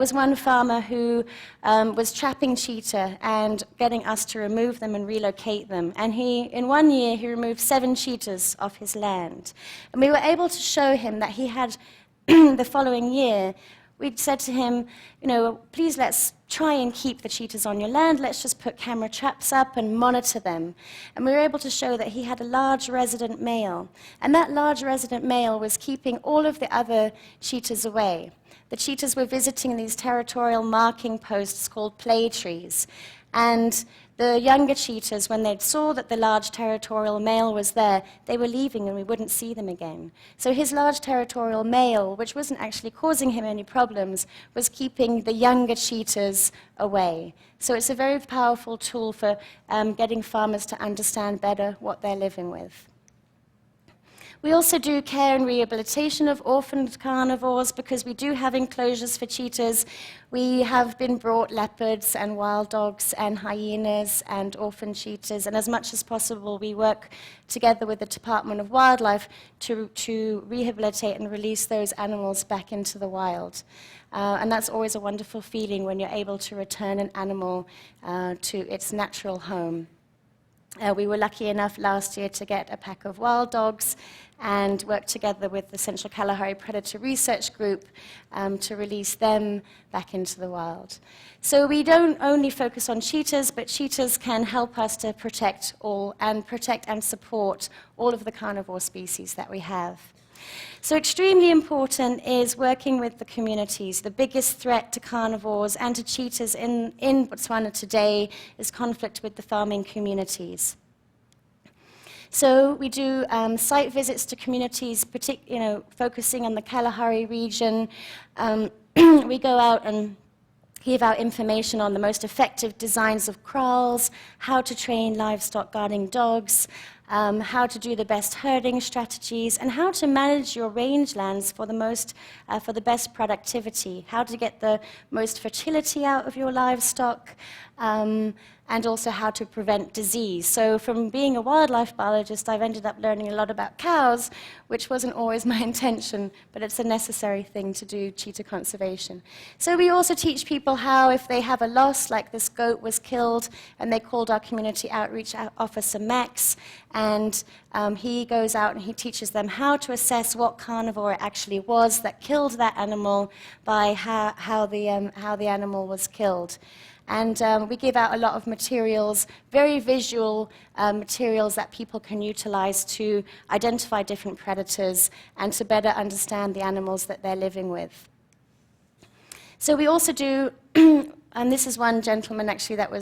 was one farmer who was trapping cheetah and getting us to remove them and relocate them. And in 1 year, he removed 7 cheetahs off his land. And we were able to show him that he had, the following year, we'd said to him, please let's try and keep the cheetahs on your land. Let's just put camera traps up and monitor them. And we were able to show that he had a large resident male. And that large resident male was keeping all of the other cheetahs away. The cheetahs were visiting these territorial marking posts called play trees. And the younger cheetahs, when they saw that the large territorial male was there, they were leaving and we wouldn't see them again. So his large territorial male, which wasn't actually causing him any problems, was keeping the younger cheetahs away. So it's a very powerful tool for getting farmers to understand better what they're living with. We also do care and rehabilitation of orphaned carnivores because we do have enclosures for cheetahs. We have been brought leopards and wild dogs and hyenas and orphan cheetahs, and as much as possible we work together with the Department of Wildlife to rehabilitate and release those animals back into the wild. And that's always a wonderful feeling when you're able to return an animal to its natural home. We were lucky enough last year to get a pack of wild dogs and work together with the Central Kalahari Predator Research Group to release them back into the wild. So we don't only focus on cheetahs, but cheetahs can help us to protect and support all of the carnivore species that we have. So extremely important is working with the communities. The biggest threat to carnivores and to cheetahs in Botswana today is conflict with the farming communities. So we do site visits to communities, focusing on the Kalahari region. We go out and give out information on the most effective designs of kraals, how to train livestock guarding dogs, how to do the best herding strategies, and how to manage your rangelands for the best productivity, how to get the most fertility out of your livestock, and also how to prevent disease. So from being a wildlife biologist, I've ended up learning a lot about cows, which wasn't always my intention, but it's a necessary thing to do cheetah conservation. So we also teach people how, if they have a loss, like this goat was killed, and they called our community outreach officer Max, and he goes out and he teaches them how to assess what carnivore it actually was that killed that animal by how the animal was killed. And we give out a lot of materials, very visual materials that people can utilize to identify different predators and to better understand the animals that they're living with. So we also do, and this is one gentleman actually that was